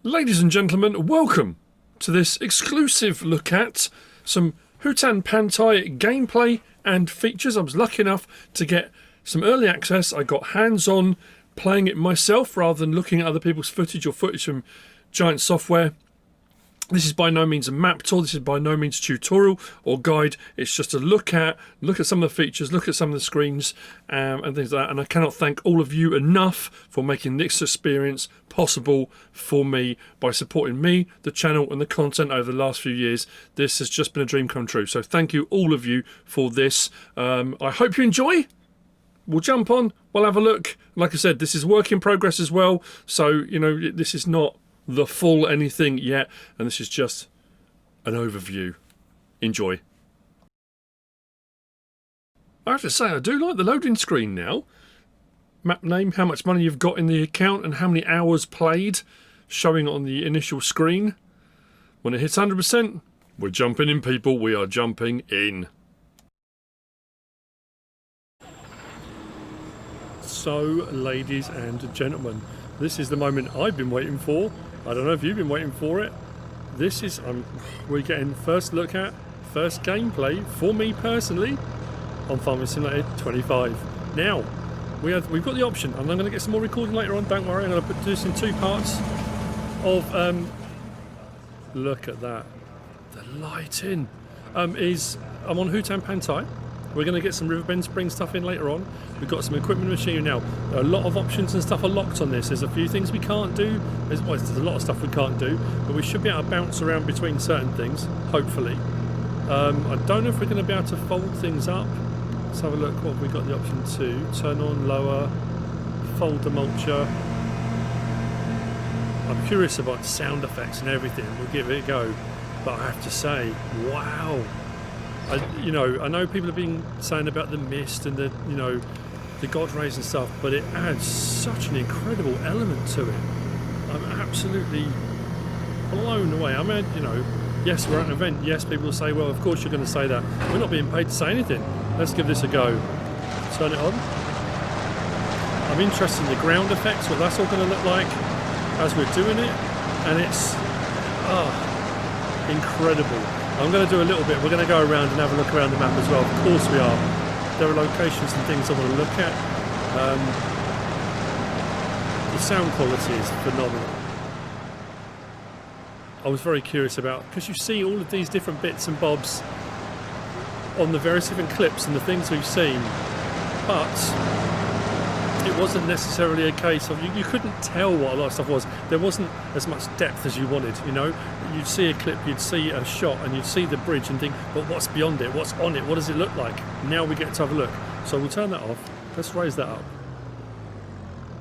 Ladies and gentlemen, welcome to this exclusive look at some Hutan Pantai gameplay and features. I was lucky enough to get some early access. I got hands-on playing it myself rather than looking at other people's footage or footage from giant software. This is by no means a map tour, this is by no means a tutorial or guide. It's just a look at some of the features, look at some of the screens and things like that. And I cannot thank all of you enough for making this experience possible for me by supporting me, the channel and the content over the last few years. This has just been a dream come true. So thank you all of you for this. I hope you enjoy. We'll jump on, we'll have a look. Like I said, this is work in progress as well. So, you know, this is not the full anything yet, and this is just an overview. Enjoy. I have to say, I do like the loading screen now. Map name, how much money you've got in the account, and how many hours played, showing on the initial screen. When it hits 100%, we're jumping in, people. We are jumping in. So, ladies and gentlemen, this is the moment I've been waiting for. I don't know if you've been waiting for it. This is, we're getting first look at, first gameplay for me personally on Farming Simulator 25. Now, we've got the option, and I'm going to get some more recording later on, don't worry. I'm going to do this in two parts of, look at that. The lighting I'm on Hutan Pantai. We're going to get some Riverbend Spring stuff in later on. We've got some equipment and machinery now. A lot of options and stuff are locked on this. There's a few things we can't do. There's a lot of stuff we can't do, but we should be able to bounce around between certain things, hopefully. I don't know if we're going to be able to fold things up. Let's have a look what we got the option to. Turn on, lower, fold the mulcher. I'm curious about sound effects and everything. We'll give it a go. But I have to say, wow. I know people have been saying about the mist and the God rays and stuff, but it adds such an incredible element to it. I'm absolutely blown away. I mean, yes, we're at an event. Yes, people will say, well, of course you're going to say that. We're not being paid to say anything. Let's give this a go. Turn it on. I'm interested in the ground effects, what that's all going to look like as we're doing it, and it's incredible. I'm going to do a little bit. We're going to go around and have a look around the map as well. Of course we are. There are locations and things I want to look at. The sound quality is phenomenal. I was very curious about, because you see all of these different bits and bobs on the various different clips and the things we've seen, but it wasn't necessarily a case of, you couldn't tell what a lot of stuff was. There wasn't as much depth as you wanted, You'd see a clip, you'd see a shot, and you'd see the bridge and think, but what's beyond it? What's on it? What does it look like? Now we get to have a look. So we'll turn that off. Let's raise that up.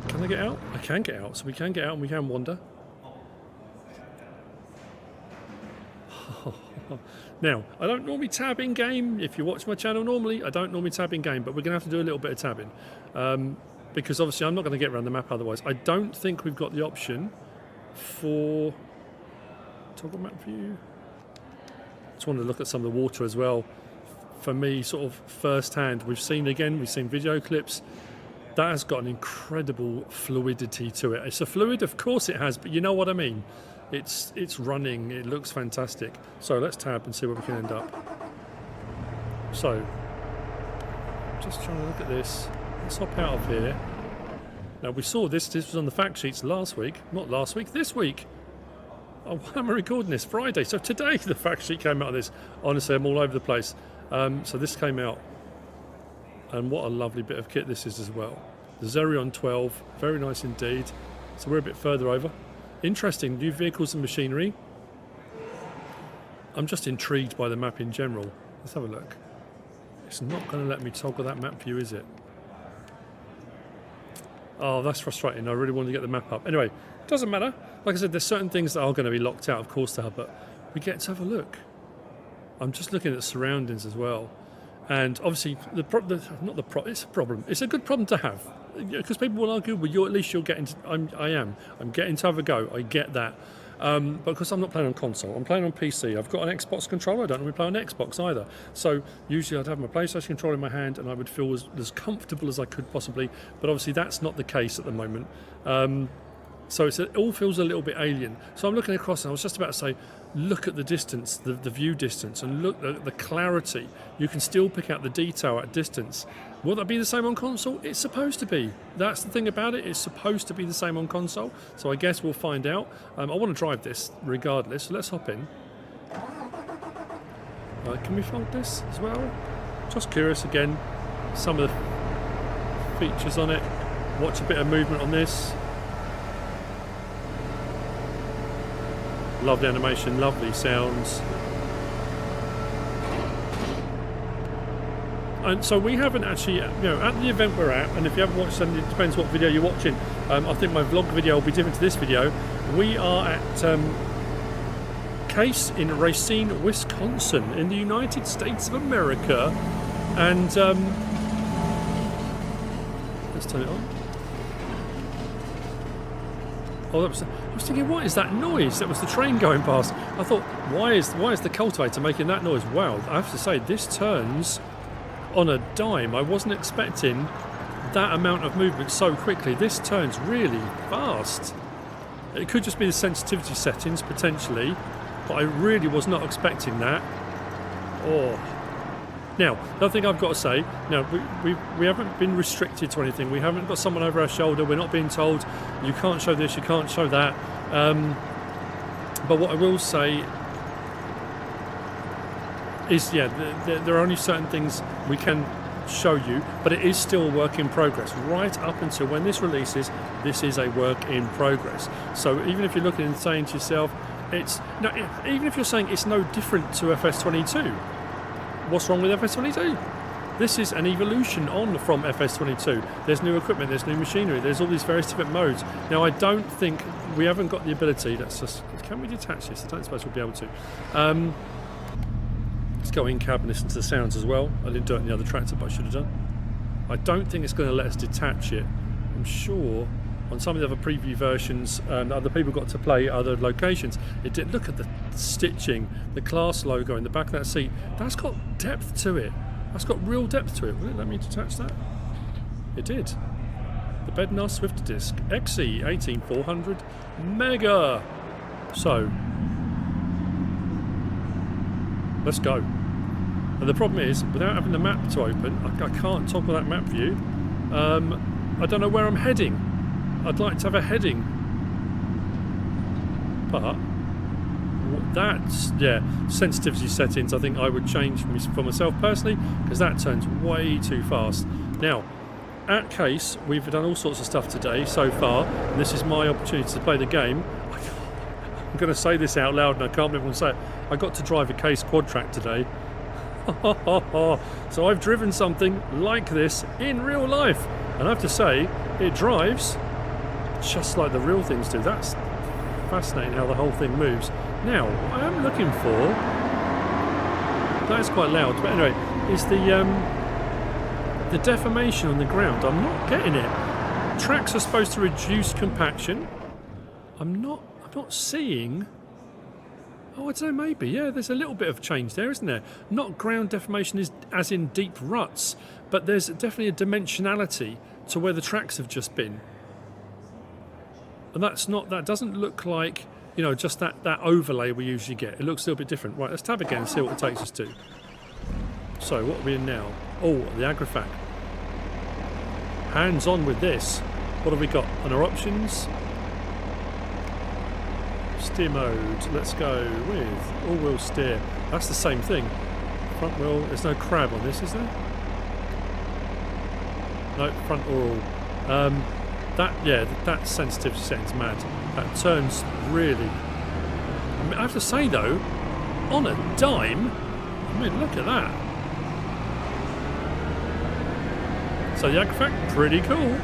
Can I get out? I can get out. So we can get out and we can wander. Now, I don't normally tab in game. If you watch my channel normally, I don't normally tab in game, but we're going to have to do a little bit of tabbing. Because obviously I'm not going to get around the map otherwise. I don't think we've got the option for toggle map view. Just wanted to look at some of the water as well. For me, sort of first hand, we've seen video clips. That has got an incredible fluidity to it. It's a fluid, of course it has, but you know what I mean. It's running, it looks fantastic. So let's tab and see where we can end up. So, just trying to look at this. Let's hop out of here. Now we saw this was on the fact sheets last week. Not last week, this week. Oh, why am I recording this? Friday. So today the fact sheet came out of this. Honestly, I'm all over the place. So this came out. And what a lovely bit of kit this is as well. The Xerion 12, very nice indeed. So we're a bit further over. Interesting, new vehicles and machinery. I'm just intrigued by the map in general. Let's have a look. It's not going to let me toggle that map view, is it? Oh, that's frustrating. I really wanted to get the map up. Anyway, doesn't matter. Like I said, there's certain things that are going to be locked out, of course, there, but we get to have a look. I'm just looking at the surroundings as well. And obviously, it's a problem. It's a good problem to have. Because people will argue, well, at least you're getting to, I'm getting to have a go. I get that. But because I'm not playing on console, I'm playing on PC. I've got an Xbox controller. I don't normally play on Xbox either. So usually I'd have my PlayStation controller in my hand and I would feel as comfortable as I could possibly. But obviously that's not the case at the moment. So it all feels a little bit alien. So I'm looking across and I was just about to say, look at the distance, the view distance, and look at the clarity. You can still pick out the detail at distance. Will that be the same on console? It's supposed to be. That's the thing about it. It's supposed to be the same on console. So I guess we'll find out. I want to drive this regardless. So let's hop in. Can we fold this as well? Just curious again. Some of the features on it. Watch a bit of movement on this. Lovely animation, lovely sounds. And so we haven't actually, at the event we're at, and if you haven't watched, then it depends what video you're watching. I think my vlog video will be different to this video. We are at Case in Racine, Wisconsin, in the United States of America. And let's turn it on. Oh, I was thinking, what is that noise? That was the train going past. I thought, why is the cultivator making that noise? Wow, I have to say, this turns on a dime. I wasn't expecting that amount of movement so quickly. This turns really fast. It could just be the sensitivity settings, potentially, but I really was not expecting that. Oh. Now, the other thing I've got to say, we haven't been restricted to anything. We haven't got someone over our shoulder. We're not being told, you can't show this, you can't show that. But what I will say is, there are only certain things we can show you, but it is still a work in progress. Right up until when this releases, this is a work in progress. So even if you're looking and saying to yourself, even if you're saying it's no different to FS22, what's wrong with FS22? This is an evolution on from FS22. There's new equipment, there's new machinery, there's all these various different modes. Now, I don't think we haven't got the ability. Can we detach this? I don't suppose we'll be able to. Let's go in cab and listen to the sounds as well. I didn't do it in the other tractor, but I should have done. I don't think it's going to let us detach it. I'm sure on some of the other preview versions, other people got to play other locations. It did. Look at the stitching, the class logo in the back of that seat. That's got depth to it. That's got real depth to it. Will it let me detach that? It did. The Bednar Swift Disc XE 18400 Mega. So let's go. And the problem is, without having the map to open, I can't toggle that map view. I don't know where I'm heading. I'd like to have a heading, but that's, sensitivity settings I think I would change for myself personally, because that turns way too fast. Now, at Case, we've done all sorts of stuff today so far, and this is my opportunity to play the game. I'm going to say this out loud, and I can't believe I'm going to say it. I got to drive a Case quad track today. So I've driven something like this in real life, and I have to say, it drives just like the real things do. That's fascinating how the whole thing moves. Now, what I am looking for, that is quite loud, but anyway, is the deformation on the ground. I'm not getting it. Tracks are supposed to reduce compaction. I'm not seeing. Oh, I don't know, maybe. Yeah, there's a little bit of change there, isn't there? Not ground deformation is as in deep ruts, but there's definitely a dimensionality to where the tracks have just been. And that doesn't look like, just that overlay we usually get. It looks a little bit different. Right, let's tab again and see what it takes us to. So, what are we in now? Oh, the Agrifac. Hands on with this. What have we got on our options? Steer mode. Let's go with all-wheel steer. That's the same thing. Front wheel. There's no crab on this, is there? No, front or all. That sensitivity setting's mad. That turns really. I have to say though, on a dime. Look at that. So the Agrifac, pretty cool.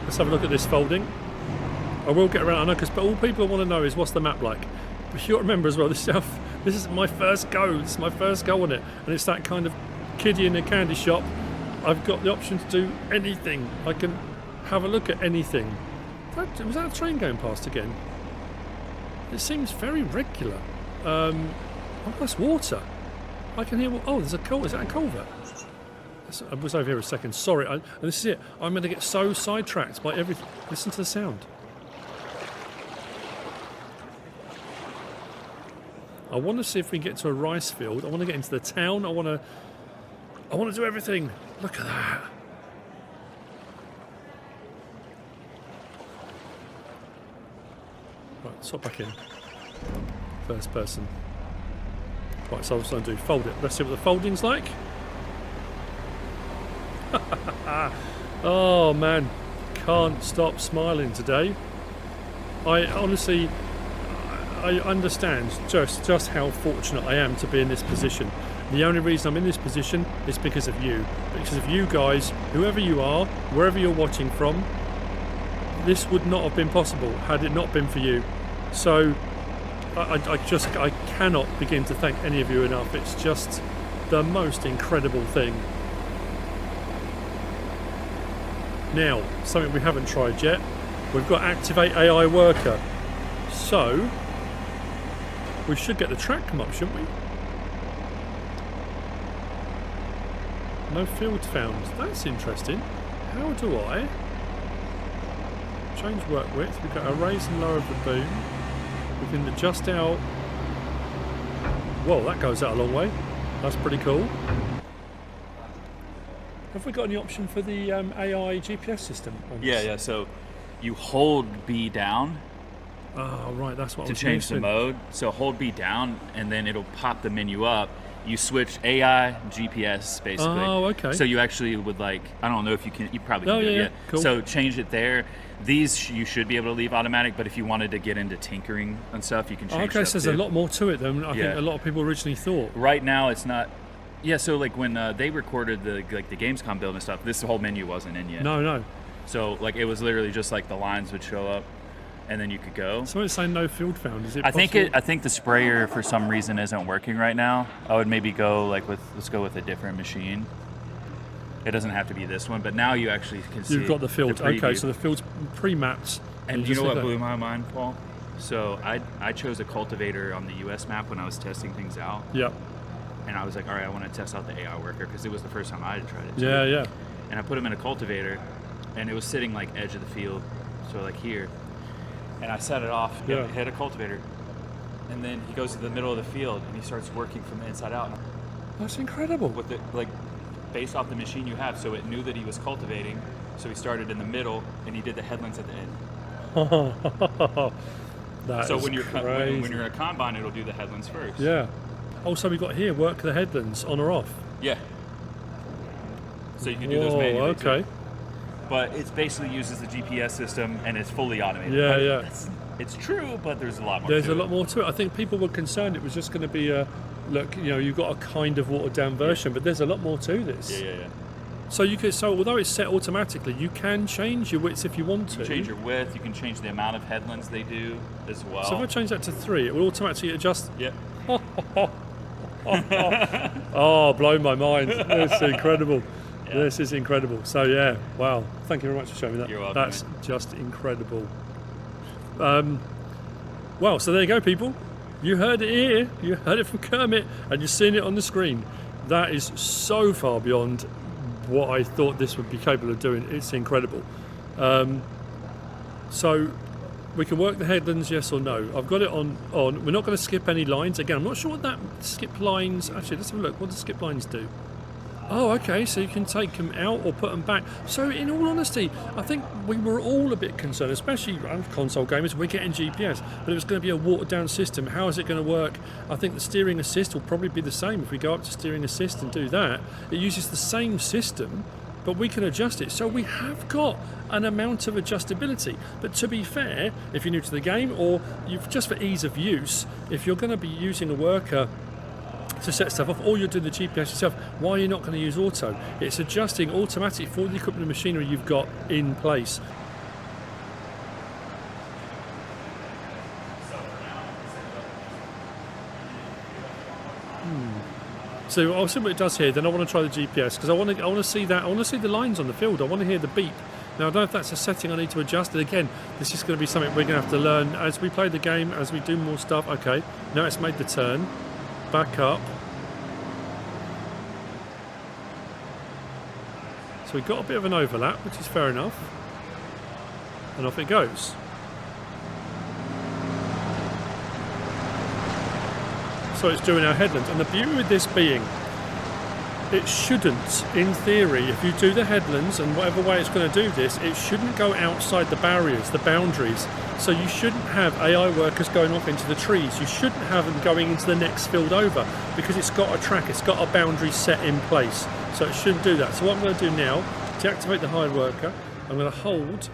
Let's have a look at this folding. I will get around, I know, because all people want to know is what's the map like. But you got to remember as well, this is my first go. This is my first go on it, and it's that kind of kiddie in a candy shop. I've got the option to do anything. I can have a look at anything. Was that a train going past again? It seems very regular. Oh, that's water. I can hear. Oh, there's a culvert. Is that a culvert? I was over here a second. Sorry, and this is it. I'm going to get so sidetracked by everything. Listen to the sound. I want to see if we can get to a rice field. I want to get into the town. I want to do everything. Look at that. Right, let's hop back in. First person. Right, so I was going to do fold it. Let's see what the folding's like. Oh man, can't stop smiling today. I honestly, I understand just how fortunate I am to be in this position. The only reason I'm in this position is because of you. Because of you guys, whoever you are, wherever you're watching from, this would not have been possible had it not been for you. So I cannot begin to thank any of you enough. It's just the most incredible thing. Now, something we haven't tried yet, we've got Activate AI Worker. So, we should get the track come up, shouldn't we? No field found. That's interesting. How do I change work width? We've got a raise and lower of the boom. We can adjust out. Whoa, that goes out a long way. That's pretty cool. Have we got any option for the AI GPS system? Yeah. So you hold B down. Oh, right. That's what I was to change using. the mode. So hold B down, and then it'll pop the menu up. You switch AI, GPS, basically. Oh, okay. So you actually would like, I don't know if you can, you probably Oh, can do it yeah, yet. cool. So change it there. These you should be able to leave automatic, but if you wanted to get into tinkering and stuff, you can change Okay, so there's a too. lot more to it than I think a lot of people originally thought. Right now, it's not. Yeah, so like when they recorded the Gamescom build and stuff, this whole menu wasn't in yet. No. So like it was literally just like the lines would show up, and then you could go. So it's saying no field found. Is it? I possible? think the sprayer for some reason isn't working right now. I would maybe go like let's go with a different machine. It doesn't have to be this one, but now you actually can see. You've got the field. preview. Okay, so the field's pre-mapped. And you know what blew my mind, Paul? So I chose a cultivator on the US map when I was testing things out. Yep. And I was like, all right, I want to test out the AI worker because it was the first time I had tried it too. Yeah. And I put him in a cultivator, and it was sitting like edge of the field, so like here. And I set it off, hit a cultivator, and then he goes to the middle of the field and he starts working from the inside out. That's incredible. With it, like based off the machine you have, so it knew that he was cultivating. So he started in the middle and he did the headlands at the end. That so is when you're crazy. when you're a combine, it'll do the headlands first. Yeah. Also, we got here work the headlands on or off. Yeah. So you can do those manually. Okay. Too. But it basically uses the GPS system and it's fully automated. Yeah. It's true, but there's a lot more. There's a lot more to it. I think people were concerned it was just going to be a look. You know, you've got a kind of watered down version, but there's a lot more to this. Yeah. So you can. So although it's set automatically, you can change your widths if you want to. You can change your width. You can change the amount of headlands they do as well. So if I change that to 3, it will automatically adjust. Yep. Oh, blown my mind. It's incredible. Yeah. This is incredible. So yeah, wow. Thank you very much for showing me that. You're welcome. That's just incredible. Well, so there you go, people. You heard it here. You heard it from Kermit, and you've seen it on the screen. That is so far beyond what I thought this would be capable of doing. It's incredible. So we can work the headlands, yes or no. I've got it on. We're not going to skip any lines. Again, I'm not sure what that skip lines... Actually, let's have a look. What do skip lines do? Oh, okay, so you can take them out or put them back. So in all honesty, I think we were all a bit concerned, especially console gamers, we're getting GPS, but it was going to be a watered down system. How is it going to work? I think the steering assist will probably be the same. If we go up to steering assist and do that, it uses the same system, but we can adjust it. So we have got an amount of adjustability. But to be fair, if you're new to the game, or just for ease of use, if you're going to be using a worker to set stuff off, or you're doing the GPS yourself, why are you not going to use auto? It's adjusting automatically for the equipment and machinery you've got in place. So I'll see what it does here. Then I want to try the GPS because I want to see that. I want to see the lines on the field. I want to hear the beep. Now I don't know if that's a setting I need to adjust. And again, this is going to be something we're going to have to learn as we play the game, as we do more stuff. Okay, now it's made the turn. Back up. So we've got a bit of an overlap, which is fair enough. And off it goes. So it's doing our headlands. And the beauty with this being, it shouldn't, in theory, if you do the headlands and whatever way it's going to do this, it shouldn't go outside the barriers, the boundaries. So you shouldn't have AI workers going off into the trees. You shouldn't have them going into the next field over, because it's got a track, it's got a boundary set in place. So it shouldn't do that. So what I'm going to do now, to activate the hired worker, I'm going to hold,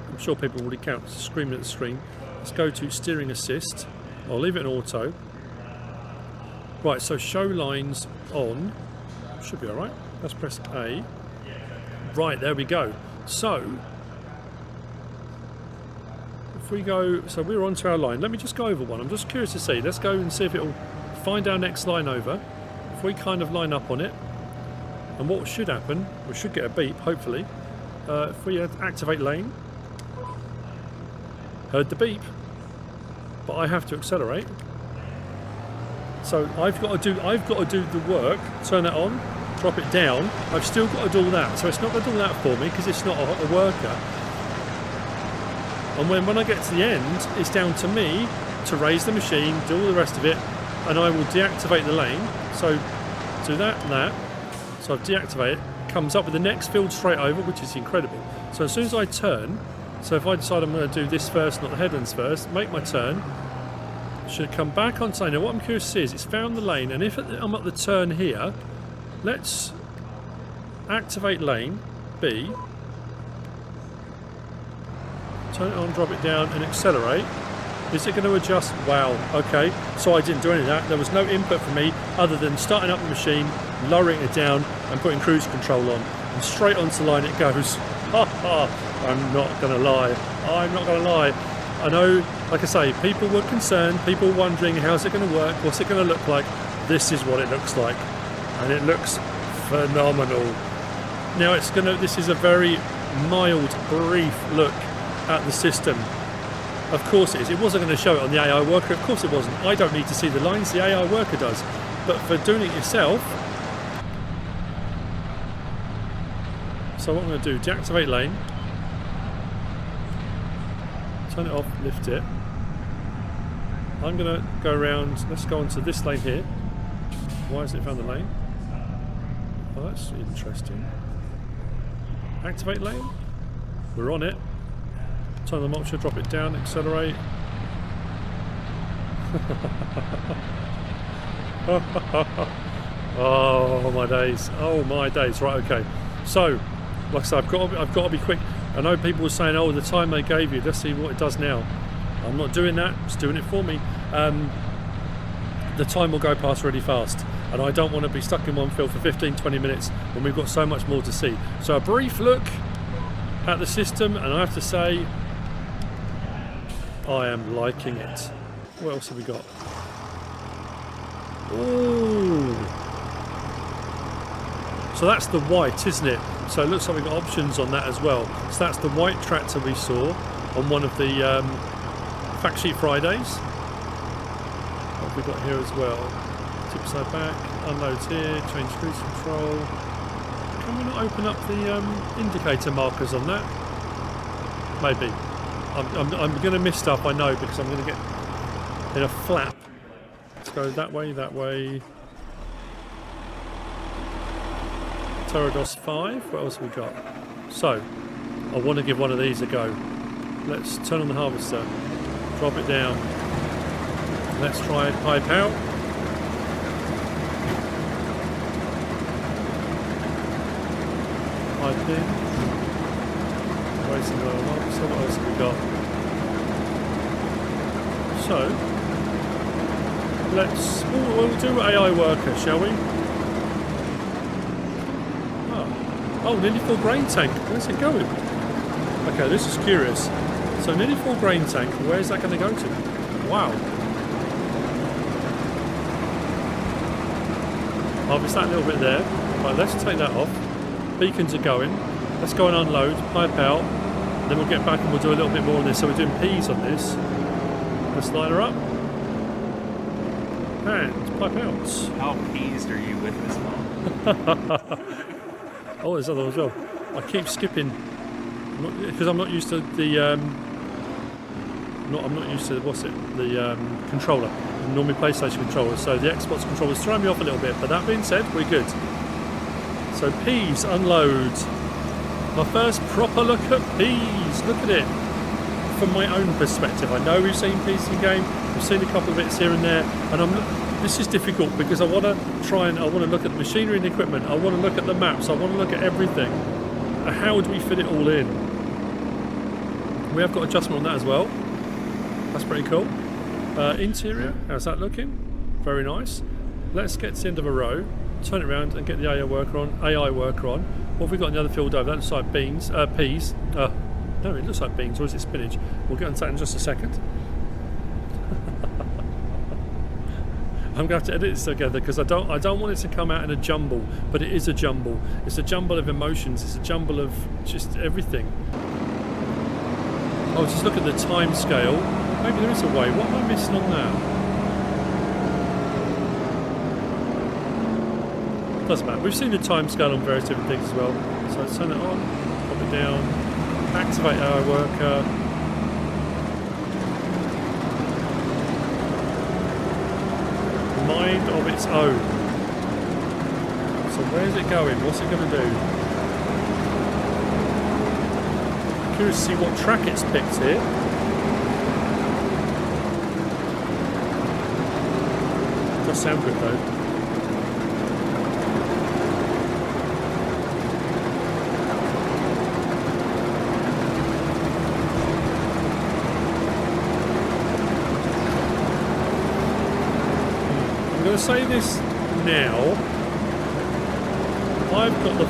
I'm sure people already count, screaming at the screen. Let's go to steering assist. I'll leave it in auto. Right, so show lines on. Should be alright. Let's press A. Right, there we go. So, if we go, so we're onto our line. Let me just go over one. I'm just curious to see. Let's go and see if it'll find our next line over. If we kind of line up on it, and what should happen, we should get a beep, hopefully. If we activate lane, heard the beep, but I have to accelerate. So I've got to do the work, turn it on, drop it down. I've still got to do all that. So it's not going to do that for me because it's not a worker. And when I get to the end, it's down to me to raise the machine, do all the rest of it, and I will deactivate the lane. So do that and that. So I've deactivated it, comes up with the next field straight over, which is incredible. So as soon as I turn, so if I decide I'm going to do this first, not the headlands first, make my turn, should come back on time. Now what I'm curious to see is it's found the lane, and if I'm at the turn here, let's activate lane B, turn it on, drop it down and accelerate. Is it going to adjust? Wow, okay, so I didn't do any of that. There was no input for me other than starting up the machine, lowering it down and putting cruise control on, and straight onto line it goes. Ha ha, I'm not going to lie, I'm not going to lie. I know, like I say, people were concerned, people were wondering how's it going to work, what's it going to look like. This is what it looks like, and it looks phenomenal. Now this is a very mild, brief look at the system. Of course it is. It wasn't going to show it on the AI worker, of course it wasn't. I don't need to see the lines, the AI worker does. But for doing it yourself, so what I'm going to do, deactivate lane, turn it off, lift it. I'm going to go around, let's go onto this lane here. Why has it found the lane? Oh, that's interesting. Activate lane. We're on it. Turn the mulcher, drop it down, accelerate. Oh my days. Oh my days. Right, okay. So, like I said, I've got to be quick. I know people were saying, oh, the time they gave you, let's see what it does now. I'm not doing that, it's doing it for me. The time will go past really fast, and I don't want to be stuck in one field for 15-20 minutes when we've got so much more to see. So a brief look at the system, and I have to say, I am liking it. What else have we got? Ooh. So that's the white, isn't it? So it looks like we've got options on that as well. So that's the white tractor we saw on one of the Fact Sheet Fridays. What have we got here as well? Tip side back, unloads here, change cruise control. Can we not open up the indicator markers on that? Maybe. I'm going to miss stuff, I know, because I'm going to get in a flap. Let's go that way, that way. Pterodos 5, what else have we got? So, I want to give one of these a go. Let's turn on the harvester, drop it down. Let's try pipe out. Pipe in. Racing oil up. So what else have we got? So, we'll do AI worker, shall we? Oh, nearly full grain tank. Where's it going? Okay, this is curious. So nearly full grain tank. Where's that going to go to? Wow. Harvest that little bit there. Right, let's take that off. Beacons are going. Let's go and unload, pipe out. Then we'll get back and we'll do a little bit more on this. So we're doing peas on this. Let's line her up. And pipe out. How pleased are you with this one? Oh, there's other as well. I keep skipping because I'm not used to the. I'm not used to the controller. I'm normally PlayStation controller, so the Xbox controller's throwing me off a little bit. But that being said, we're good. So peas unload. My first proper look at peas. Look at it from my own perspective. I know we've seen peas in game. We've seen a couple of bits here and there, and this is difficult because I want to look at the machinery and equipment. I want to look at the maps. I want to look at everything. How do we fit it all in? We have got adjustment on that as well. That's pretty cool. Interior, how's that looking? Very nice. Let's get to the end of a row, turn it around and get the AI worker on. What have we got in the other field over? That looks like peas. No, it looks like beans, or is it spinach? We'll get on to that in just a second. I'm going to have to edit this together because I don't want it to come out in a jumble, but it is a jumble. It's a jumble of emotions. It's a jumble of just everything. Oh, just look at the time scale. Maybe there is a way. What am I missing on that? Doesn't matter. We've seen the time scale on various different things as well. So let's turn it on, pop it down, activate AI worker. Mind of its own. So where's it going? What's it going to do? I'm curious to see what track it's picked here. Does sound good though. I'm going to say this now. I've got the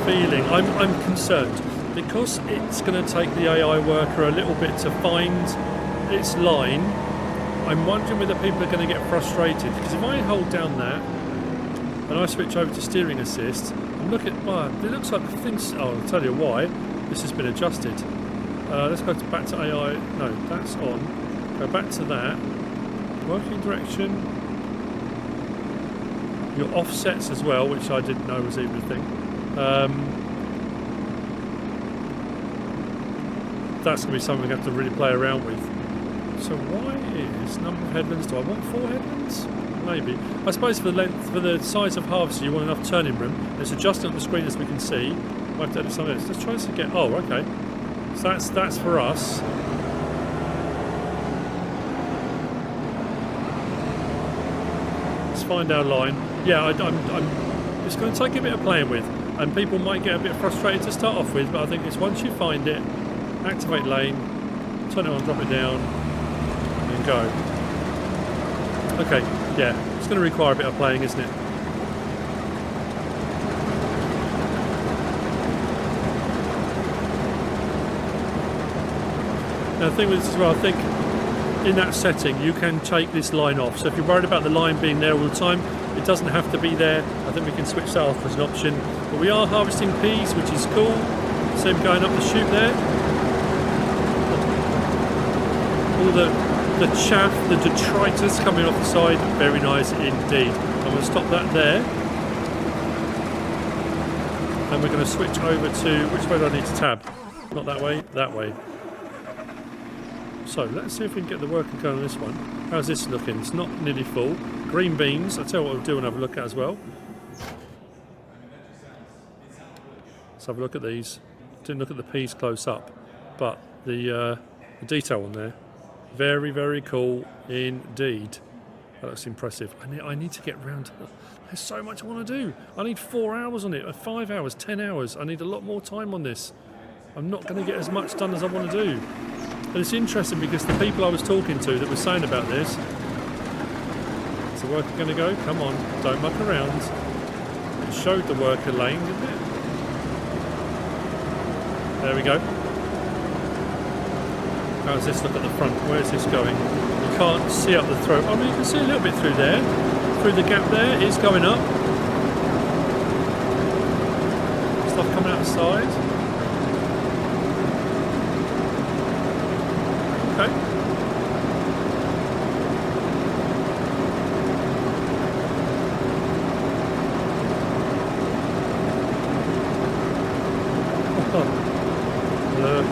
feeling, I'm concerned because it's going to take the AI worker a little bit to find its line. I'm wondering whether people are going to get frustrated because if I hold down that and I switch over to steering assist and look at, well, it looks like things, oh, I'll tell you why, this has been adjusted. Let's go back to AI, no, that's on, go back to that, working direction, your offsets as well, which I didn't know was even a thing. That's going to be something we have to really play around with. So why is number of headlands? Do I want 4 headlands? Maybe. I suppose for the size of harvester, you want enough turning room. It's adjusting on the screen as we can see. We'll have to edit some of this. Let's try to get. Oh, okay. So that's for us. Let's find our line. Yeah, it's going to take a bit of playing with, and people might get a bit frustrated to start off with. But I think it's once you find it, activate lane, turn it on, drop it down. Go. Okay, yeah, it's going to require a bit of playing, isn't it? Now the thing with this as well, I think in that setting you can take this line off. So if you're worried about the line being there all the time, it doesn't have to be there. I think we can switch that off as an option. But we are harvesting peas, which is cool. Same going up the chute there. All the chaff, the detritus coming off the side, very nice indeed. I'm going to stop that there. And we're going to switch over to, which way do I need to tab? Not that way, that way. So let's see if we can get the worker going on this one. How's this looking? It's not nearly full. Green beans, I'll tell you what we'll do and have a look at as well. Let's have a look at these. Didn't look at the peas close up, but the detail on there. Very, very cool indeed. That looks impressive. I need to get round to that. There's so much I want to do. I need 4 hours on it, 5 hours, 10 hours. I need a lot more time on this. I'm not going to get as much done as I want to do. And it's interesting because the people I was talking to that were saying about this, is the worker going to go? Come on, don't muck around. It showed the worker lane, didn't it? There we go. How's this look at the front? Where's this going? You can't see up the throat. I mean, you can see a little bit through there. Through the gap there, it's going up. Stuff coming out the side. Okay.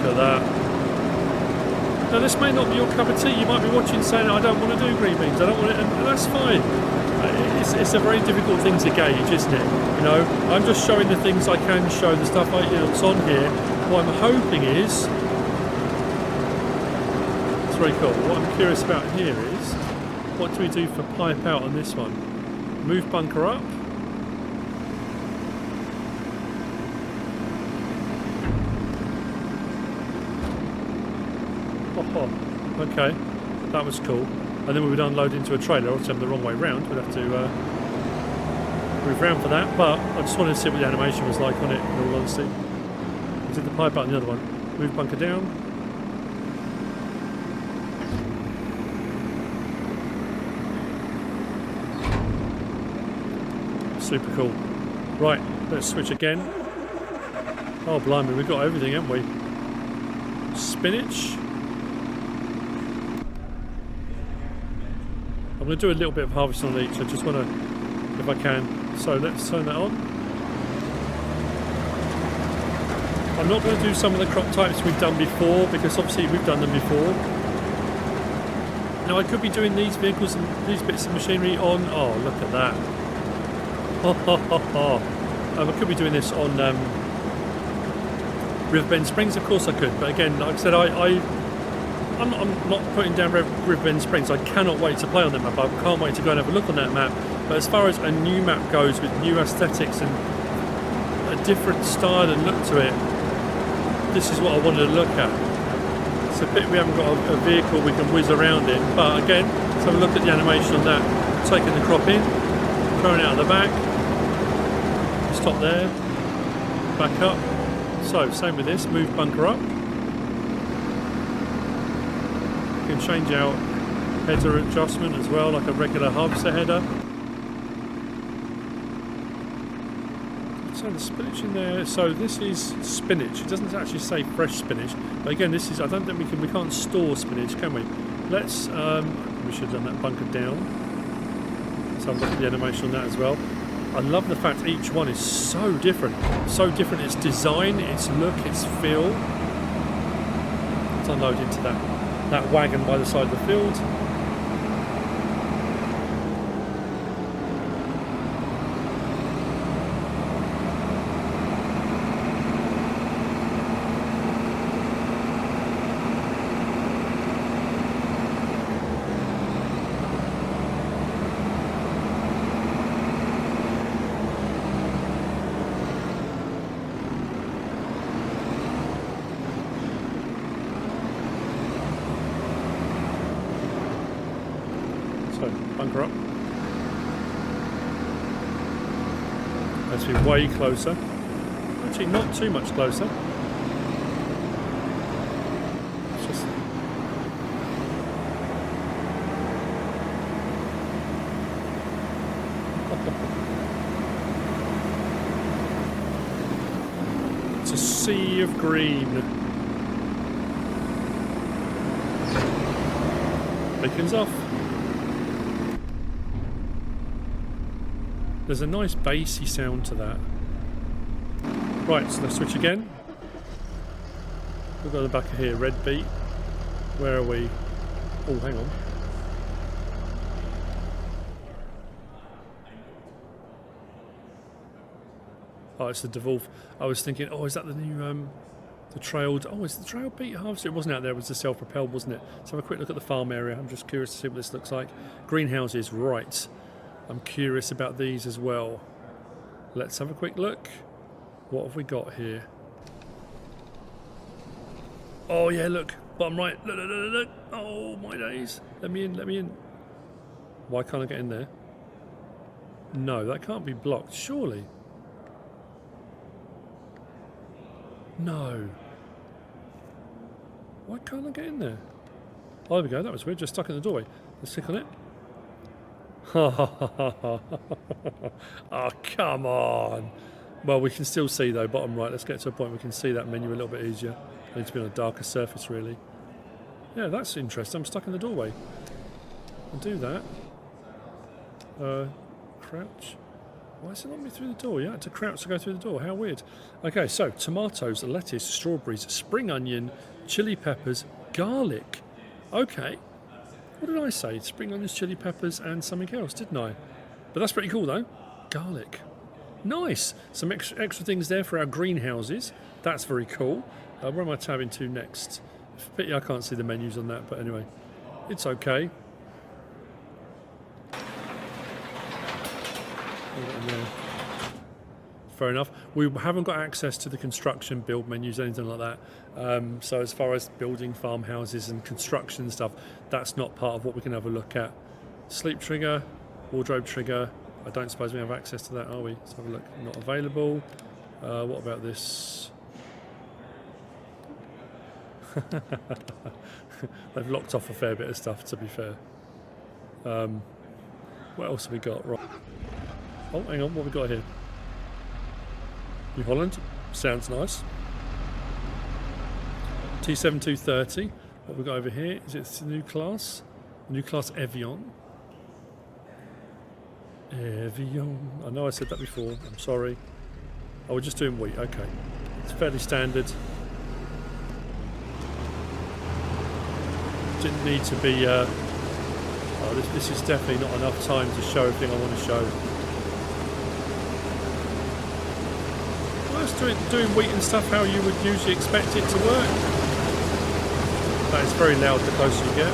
at that. Now this may not be your cup of tea. You might be watching saying, I don't want to do green beans, I don't want it, and that's fine. It's a very difficult thing to gauge, isn't it? You know, I'm just showing the things I can show, the stuff that's on here. What I'm hoping is, it's very cool. What I'm curious about here is, what do we do for pipe out on this one? Move bunker up. Oh, okay, that was cool. And then we would unload into a trailer. Obviously I'm the wrong way round. We'd have to move round for that. But I just wanted to see what the animation was like on it, in all honesty. I did the pipe out on the other one. Move bunker down. Super cool. Right, let's switch again. Oh blimey, we've got everything, haven't we? Spinach. I'm going to do a little bit of harvest on each. I just want to, if I can. So let's turn that on. I'm not going to do some of the crop types we've done before, because obviously we've done them before. Now I could be doing these vehicles and these bits of machinery on, oh look at that. I could be doing this on Riverbend Springs, of course I could, but again, like I said, I'm not putting down Riverbend Springs. I cannot wait to play on that map. I can't wait to go and have a look on that map. But as far as a new map goes, with new aesthetics and a different style and look to it, this is what I wanted to look at. It's a bit we haven't got a vehicle we can whiz around in, but again, let's have a look at the animation on that. Taking the crop in, throwing it out of the back, stop there, back up. So same with this, move bunker up. You can change out header adjustment as well, like a regular harvester header. So the spinach in there, so this is spinach. It doesn't actually say fresh spinach, but again, this is, I don't think we can't store spinach, can we? Let's, we should have done that bunker down. Let's have a look at the animation on that as well. I love the fact each one is so different. So different, its design, its look, its feel. Let's unload into that wagon by the side of the field. So, bunker up. Let's be way closer. Actually, not too much closer. It's just... It's a sea of green. Beacons off. There's a nice bassy sound to that. Right, so let's switch again. We've got the back of here, red beat. Where are we? Oh, hang on. Oh, it's the Devolve. I was thinking, oh, is that the new, the trailed, oh, is the trailed beat harvester? It wasn't out there, it was the self-propelled, wasn't it? Let's have a quick look at the farm area. I'm just curious to see what this looks like. Greenhouses, right. I'm curious about these as well. Let's have a quick look. What have we got here? Oh yeah, look, bottom right. Look, look, look, look. Oh my days. Let me in, let me in. Why can't I get in there? No, that can't be blocked, surely. No. Why can't I get in there? Oh, there we go, that was weird, just stuck in the doorway. Let's click on it. Oh, come on. Well, we can still see though, bottom right. Let's get to a point where we can see that menu a little bit easier. I need to be on a darker surface, really. Yeah, that's interesting. I'm stuck in the doorway. I'll do that. Crouch. Why is it not me through the door? You had to crouch to go through the door. How weird. Okay, so tomatoes, lettuce, strawberries, spring onion, chili peppers, garlic. Okay. What did I say? Spring onions, chili peppers, and something else, didn't I? But that's pretty cool, though. Garlic. Nice. Some extra things there for our greenhouses. That's very cool. Where am I tabbing to next? Pity I can't see the menus on that, but anyway. It's okay. Fair enough. We haven't got access to the construction build menus, anything like that. So as far as building farmhouses and construction stuff, that's not part of what we can have a look at. Sleep trigger, wardrobe trigger. I don't suppose we have access to that, are we? Let's have a look. Not available. What about this? They've locked off a fair bit of stuff, to be fair. What else have we got? Right. Oh, hang on. What have we got here? New Holland. Sounds nice. T7230. What have we got over here? Is it the new class? New class Evian. Evian. I know I said that before. I'm sorry. Oh, we're just doing wheat. Okay. It's fairly standard. Didn't need to be... this is definitely not enough time to show everything I want to show. Well, it's doing wheat and stuff how you would usually expect it to work. That is very loud the closer you get.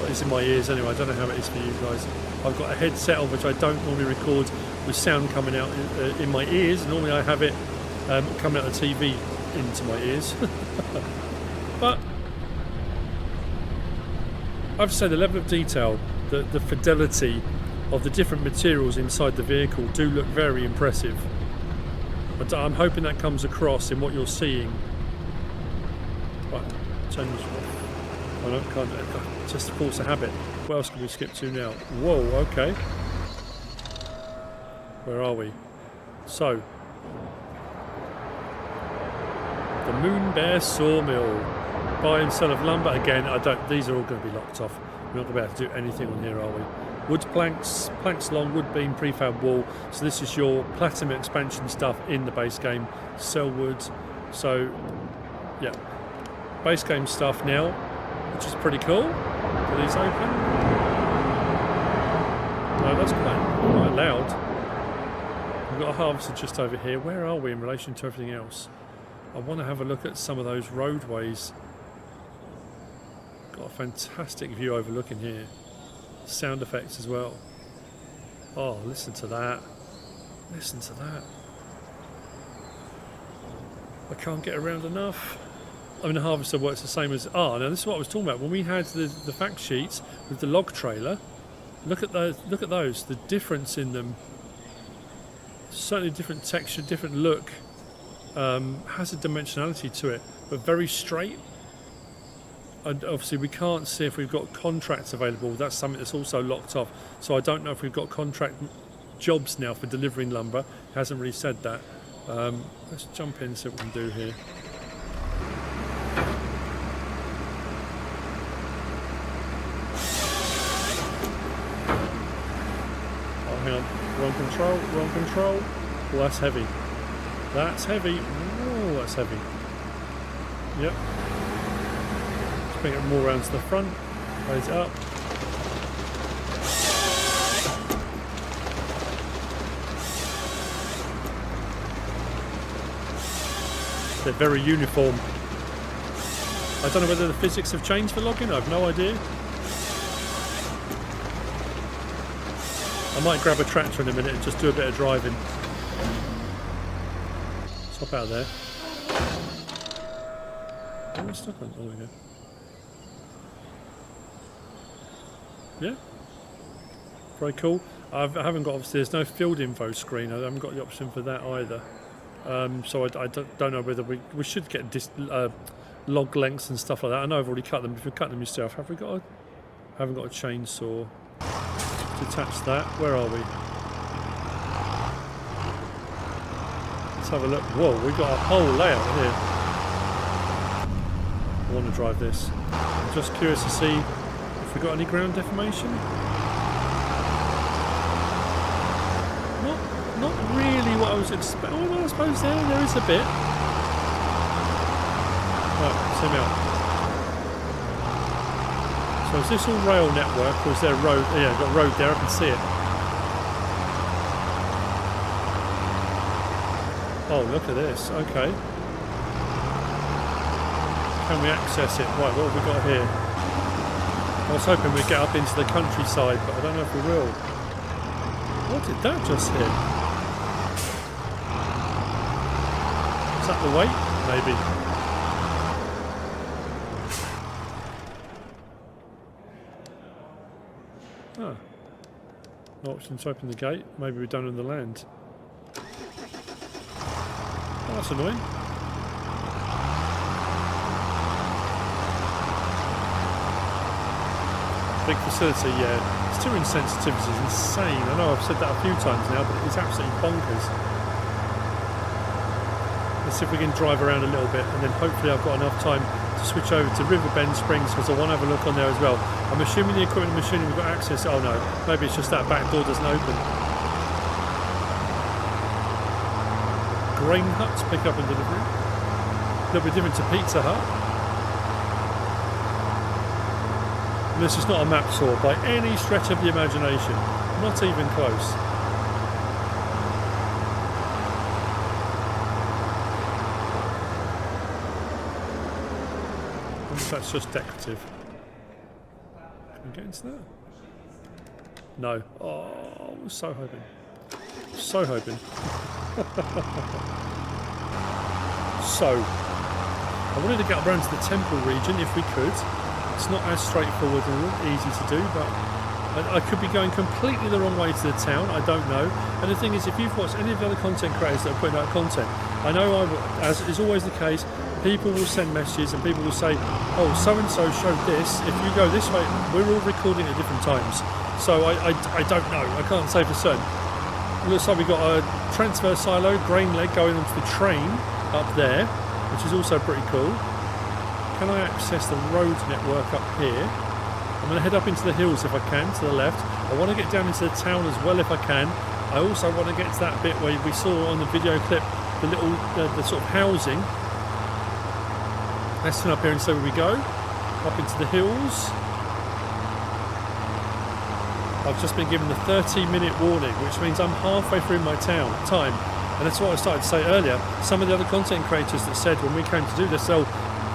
But it's in my ears anyway. I don't know how it is for you guys. I've got a headset on which I don't normally record with sound coming out in my ears. Normally I have it coming out of the TV into my ears. But I have to say the level of detail, the fidelity of the different materials inside the vehicle do look very impressive. But I'm hoping that comes across in what you're seeing. Right, change. Oh no, can't. Just a force of habit. What else can we skip to now? Whoa, okay. Where are we? So, the Moon Bear Sawmill. Buy and sell of lumber. Again, these are all going to be locked off. We're not going to be able to do anything on here, are we? Wood planks, planks long, wood beam, prefab wall. So this is your platinum expansion stuff in the base game. Sell wood. So, yeah. Base game stuff now, which is pretty cool. Are these open? No, that's quite loud. We've got a harvester just over here. Where are we in relation to everything else? I want to have a look at some of those roadways. Got a fantastic view overlooking here. Sound effects as well. Oh, listen to that. Listen to that. I can't get around enough. I mean, the harvester works the same as... now this is what I was talking about. When we had the fact sheets with the log trailer, look at those. Look at those. The difference in them. Certainly different texture, different look. Has a dimensionality to it, but very straight. And obviously we can't see if we've got contracts available. That's something that's also locked off. So I don't know if we've got contract jobs now for delivering lumber. It hasn't really said that. Let's jump in and see what we can do here. Oh, hang on. Wrong control. Oh, that's heavy. That's heavy. Oh, that's heavy. Yep. Let's bring it more around to the front. Raise it up. They're very uniform. I don't know whether the physics have changed for logging. I have no idea. I might grab a tractor in a minute and just do a bit of driving. Hop out of there. Oh, we're stuck on. Oh, there we go. Yeah. Very cool. I haven't got, obviously, there's no field info screen. I haven't got the option for that either. So I don't know whether we should get log lengths and stuff like that. I know I've already cut them. If you cut them yourself, have we got haven't got a chainsaw to attach that. Where are we? Let's have a look. Whoa, we've got a whole layout here. I want to drive this. I'm just curious to see if we've got any ground deformation. Not suppose it's... Oh, well, I suppose there is a bit. Right, zoom out. So is this all rail network, or is there a road? Yeah, I've got a road there, I can see it. Oh, look at this, okay. Can we access it? Right, what have we got here? I was hoping we'd get up into the countryside, but I don't know if we will. What did that just hit? Is that the weight? Maybe. Ah. No option to open the gate. Maybe we're down on the land. Oh, that's annoying. Big facility, yeah. Steering sensitivity is insane. I know I've said that a few times now, but it's absolutely bonkers. Let's see if we can drive around a little bit, and then hopefully I've got enough time to switch over to Riverbend Springs, because I want to have a look on there as well. I'm assuming the equipment and machinery we've got access. Oh no, maybe it's just that back door doesn't open. Grain huts, pick up and delivery. A little bit different to Pizza Hut. And this is not a map saw by any stretch of the imagination. Not even close. That's just decorative. Can we get into that? No. Oh, I was so hoping. So hoping. So, I wanted to get around to the temple region if we could. It's not as straightforward and easy to do, but I could be going completely the wrong way to the town. I don't know. And the thing is, if you've watched any of the other content creators that are putting out content, I know, as is always the case, people will send messages and people will say, oh, so-and-so showed this. If you go this way, we're all recording at different times. So I don't know. I can't say for certain. Looks like we've got a transfer silo, grain leg going onto the train up there, which is also pretty cool. Can I access the road network up here? I'm going to head up into the hills if I can, to the left. I want to get down into the town as well if I can. I also want to get to that bit where we saw on the video clip the little, the sort of housing. Let's turn up here and see where we go. Up into the hills. I've just been given the 30-minute warning, which means I'm halfway through my time. And that's what I started to say earlier. Some of the other content creators that said when we came to do this, oh,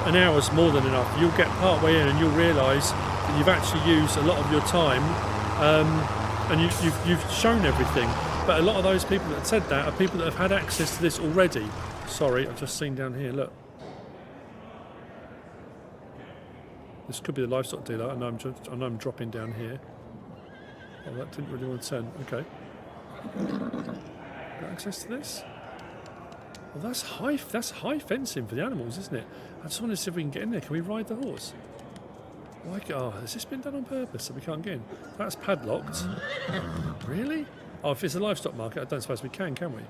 an hour's more than enough. You'll get part way in and you'll realise that you've actually used a lot of your time, and you've shown everything. But a lot of those people that said that are people that have had access to this already. Sorry, I've just seen down here, look. This could be the livestock dealer. I know I'm dropping down here. Oh, that didn't really want to turn. Okay. Got access to this? Well, that's high fencing for the animals, isn't it? I just want to see if we can get in there. Can we ride the horse? Like, oh, has this been done on purpose so we can't get in? That's padlocked. Really? Oh, if it's a livestock market, I don't suppose we can we?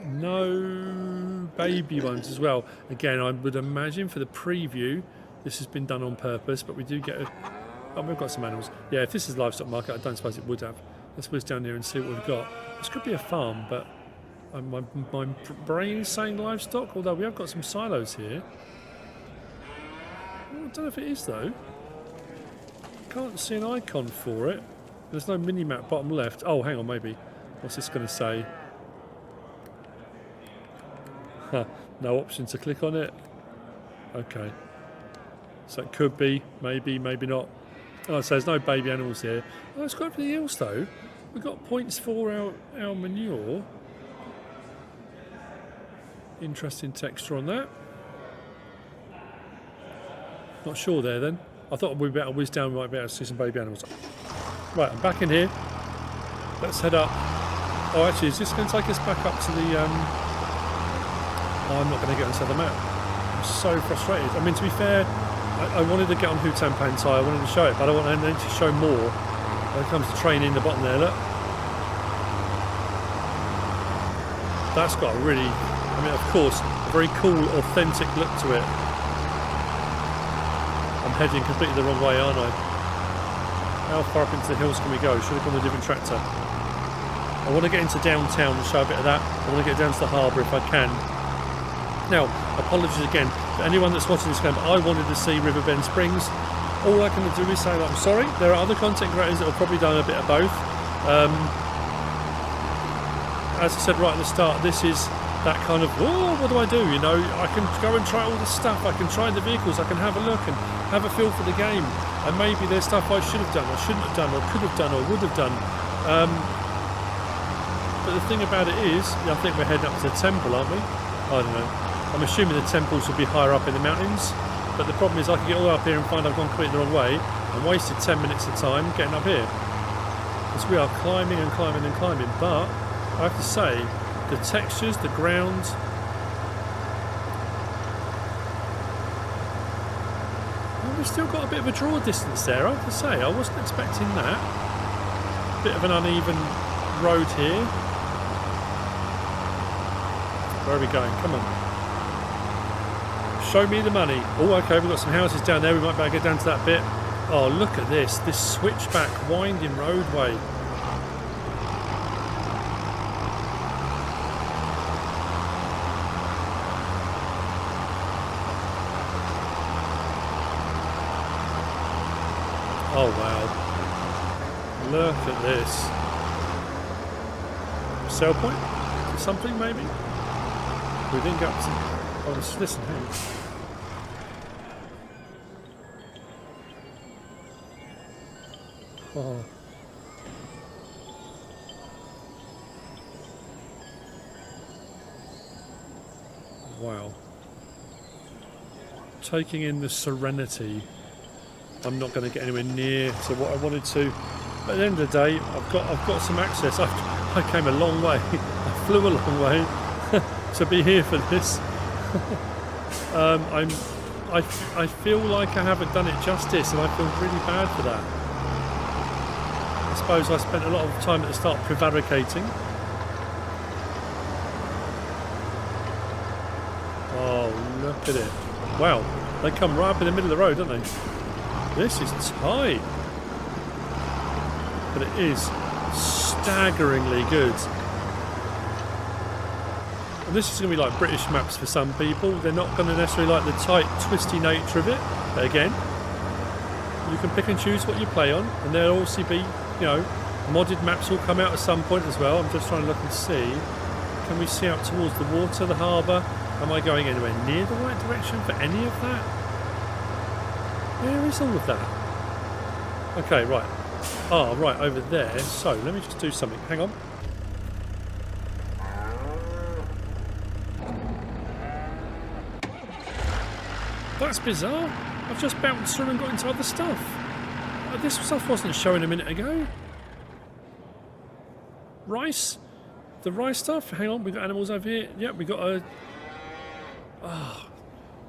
No baby ones as well. Again, I would imagine for the preview, this has been done on purpose, but we do get a... Oh, we've got some animals. Yeah, if this is livestock market, I don't suppose it would have. Let's whiz down here and see what we've got. This could be a farm, but my brain is saying livestock, although we have got some silos here. Oh, I don't know if it is, though. Can't see an icon for it. There's no mini-map bottom left. Oh, hang on, maybe. What's this going to say? Huh, no option to click on it. Okay. So it could be, maybe, maybe not. Oh, so there's no baby animals here. Oh, let's go over the hills, though. We've got points for our manure. Interesting texture on that. Not sure there, then. I thought we'd better whiz down, we might be able to see some baby animals. Right, I'm back in here. Let's head up. Oh, actually, is this going to take us back up to the... Oh, I'm not going to get onto the map. I'm so frustrated. I mean, to be fair, I wanted to get on Hutan Pantai. I wanted to show it, but I want to show more when it comes to training the bottom there. Look. That's got a really... I mean, of course, a very cool, authentic look to it. I'm heading completely the wrong way, aren't I? How far up into the hills can we go? Should have gone with a different tractor. I want to get into downtown and show a bit of that. I want to get down to the harbour if I can. Now, apologies again for anyone that's watching this game. I wanted to see Riverbend Springs. All I can do is say that I'm sorry. There are other content creators that have probably done a bit of both. As I said right at the start, this is that kind of, oh, what do I do? You know, I can go and try all this stuff. I can try the vehicles. I can have a look and have a feel for the game. And maybe there's stuff I should have done, or shouldn't have done, or could have done, or would have done. But the thing about it is, I think we're heading up to the temple, aren't we? I don't know. I'm assuming the temples will be higher up in the mountains. But the problem is I can get all the way up here and find I've gone completely the wrong way and wasted 10 minutes of time getting up here. Because we are climbing and climbing and climbing. But I have to say, the textures, the ground, well, we've still got a bit of a draw distance there, I have to say. I wasn't expecting that. Bit of an uneven road here. Where are we going? Come on. Show me the money. Oh, okay, we've got some houses down there. We might better get down to that bit. Oh, look at this. This switchback winding roadway. Oh, wow. Look at this. Sell point? Or something, maybe? We didn't go up to... Oh, listen, hang on. Oh. Wow. Taking in the serenity. I'm not going to get anywhere near to what I wanted to. But at the end of the day, I've got some access. I came a long way. I flew a long way to be here for this. I feel like I haven't done it justice, and I feel really bad for that. I suppose I spent a lot of time at the start prevaricating. Oh, look at it. Wow, they come right up in the middle of the road, don't they? This is tight. But it is staggeringly good. And this is going to be like British maps for some people. They're not going to necessarily like the tight, twisty nature of it. But again, you can pick and choose what you play on, and there'll also be, you know, modded maps will come out at some point as well. I'm just trying to look and see. Can we see out towards the water, the harbour? Am I going anywhere near the right direction for any of that? Where is all of that? Okay, right. Ah, right, over there. So, let me just do something. Hang on. That's bizarre. I've just bounced through and got into other stuff. This stuff wasn't showing a minute ago. Rice? The rice stuff? Hang on, we've got animals over here. Yep, we got a... Oh,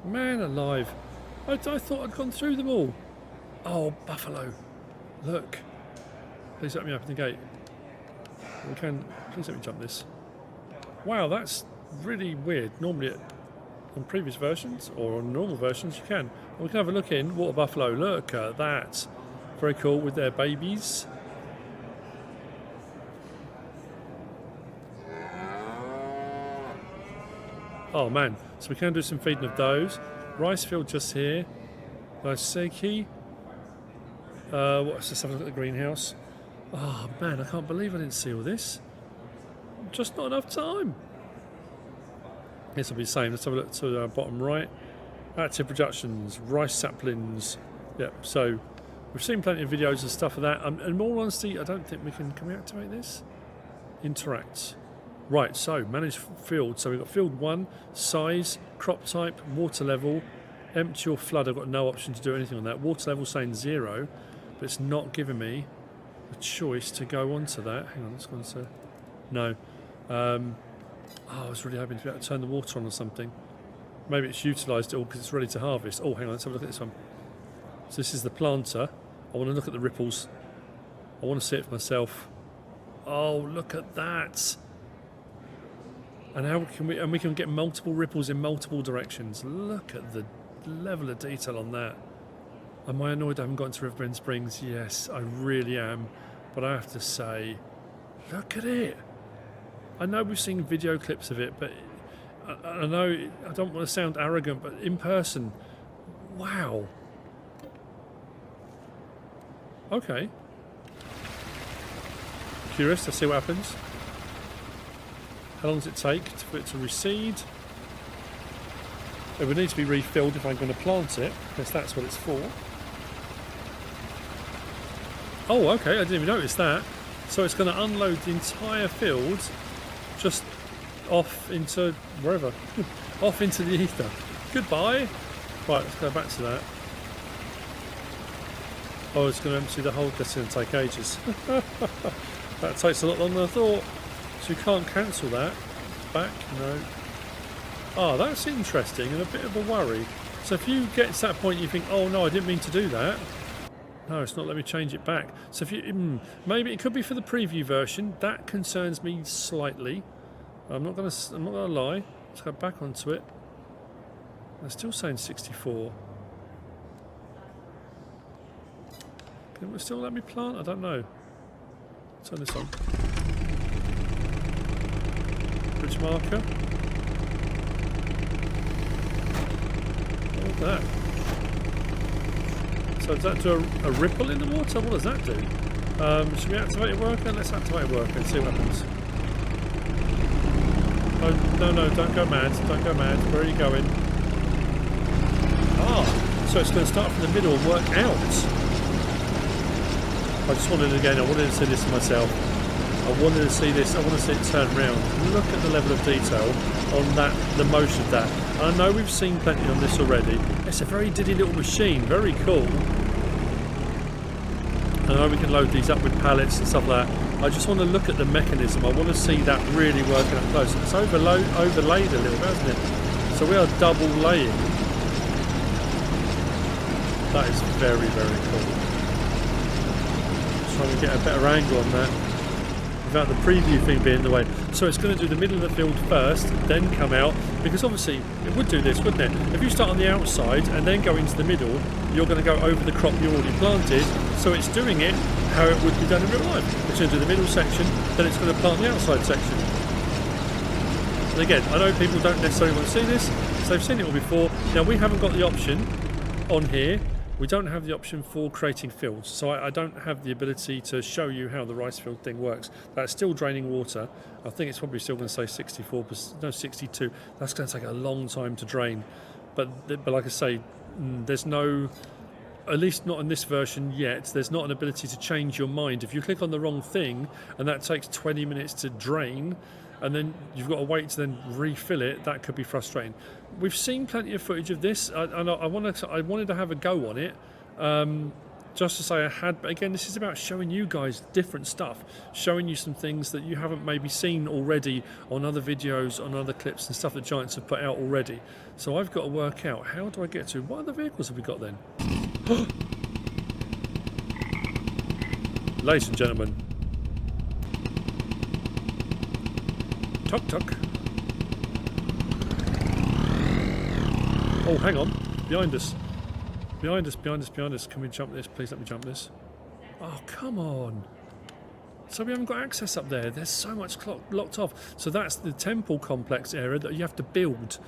man alive. I thought I'd gone through them all. Oh, buffalo. Look. Please let me open the gate. We can... Please let me jump this. Wow, that's really weird. Normally on previous versions, or on normal versions, you can. And we can have a look in. Water buffalo. Look at that. Very cool with their babies. Oh man, so we can do some feeding of those. Rice field just here. Nice seki. Let's just have a look at the greenhouse. Oh man, I can't believe I didn't see all this. Just not enough time. This will be the same. Let's have a look to the bottom right. Active productions, rice saplings. Yep, so we've seen plenty of videos and stuff of that. In all honesty, I don't think we can activate this? Interact. Right, so manage field. So we've got field 1, size, crop type, water level, empty or flood. I've got no option to do anything on that. Water level saying 0, but it's not giving me a choice to go onto that. Hang on, let's go on to... No. I was really hoping to be able to turn the water on or something. Maybe it's utilised it all because it's ready to harvest. Oh, hang on, let's have a look at this one. So this is the planter. I want to look at the ripples. I want to see it for myself. Oh, look at that. And how can we? And we can get multiple ripples in multiple directions. Look at the level of detail on that. Am I annoyed I haven't gotten to Riverbend Springs? Yes, I really am. But I have to say, look at it. I know we've seen video clips of it, but I know I don't want to sound arrogant, but in person, wow. Okay. Curious to see what happens. How long does it take for it to recede? It would need to be refilled if I'm going to plant it, because that's what it's for. Oh, okay, I didn't even notice that. So it's going to unload the entire field just off into wherever. Off into the ether. Goodbye. Right, let's go back to that. Oh, it's going to empty the whole... That's going to take ages. That takes a lot longer than I thought. So you can't cancel that. Back? No. Oh, that's interesting and a bit of a worry. So if you get to that point you think, oh no, I didn't mean to do that. No, it's not letting me change it back. So if you... maybe it could be for the preview version. That concerns me slightly. I'm not gonna lie. Let's go back onto it. They're still saying 64. Can it still let me plant? I don't know. Turn this on. Bridge marker. Look at that. So does that do a ripple in the water? What does that do? Should we activate a worker? Let's activate a worker and see what happens. Oh, no, don't go mad. Don't go mad. Where are you going? Ah, so it's going to start from the middle and work out. I just wanted, again, I wanted to see this myself. I wanted to see this, I want to see it turn round. Look at the level of detail on that, the motion of that. I know we've seen plenty on this already. It's a very diddy little machine, very cool. I know we can load these up with pallets and stuff like that. I just want to look at the mechanism. I want to see that really working up close. It's overlaid a little bit, hasn't it? So we are double laying. That is very, very cool. Trying to get a better angle on that without the preview thing being in the way. So it's going to do the middle of the field first, then come out, because obviously it would do this, wouldn't it? If you start on the outside and then go into the middle, you're going to go over the crop you already planted. So it's doing it how it would be done in real life. It's going to do the middle section, then it's going to plant the outside section. And again, I know people don't necessarily want to see this, so they've seen it all before. Now we haven't got the option on here. We don't have the option for creating fields, so I don't have the ability to show you how the rice field thing works. That's still draining water. I think it's probably still going to say 64%, no, 62. That's going to take a long time to drain. But like I say, there's no, at least not in this version yet, there's not an ability to change your mind. If you click on the wrong thing and that takes 20 minutes to drain, and then you've got to wait to then refill it, that could be frustrating. We've seen plenty of footage of this. I wanted to have a go on it, just to say I had, but again, this is about showing you guys different stuff, showing you some things that you haven't maybe seen already on other videos, on other clips and stuff that Giants have put out already. So I've got to work out, how do I get to, what other vehicles have we got then? Ladies and gentlemen, tuk tuk. Oh, hang on. Behind us. Behind us, behind us, behind us. Can we jump this? Please let me jump this. Oh, come on. So we haven't got access up there. There's so much locked off. So that's the temple complex area that you have to build.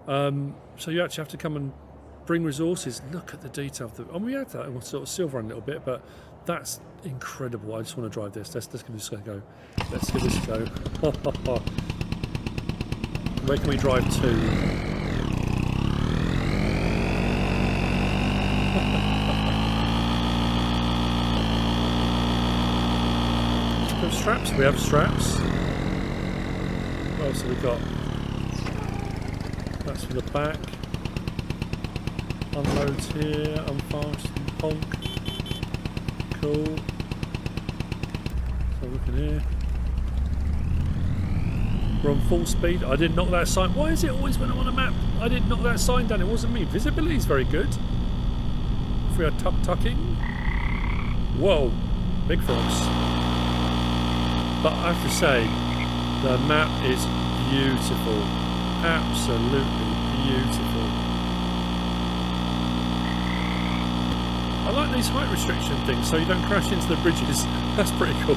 So you actually have to come and bring resources. Look at the detail of the... we had that sort of silver on a little bit, but that's incredible. I just want to drive this. Let's give this a go. Let's give this a go. Where can we drive to? We have straps. We have straps. What else have we got? That's for the back. Unloads here. Unfasten. Honk. Cool. So look in here. We're on full speed. I didn't knock that sign. Why is it always when I'm on a map? I didn't knock that sign down. It wasn't me. Visibility is very good. If we are tucking. Whoa. Big frogs. But I have to say, the map is beautiful. Absolutely beautiful. I like these height restriction things so you don't crash into the bridges. That's pretty cool.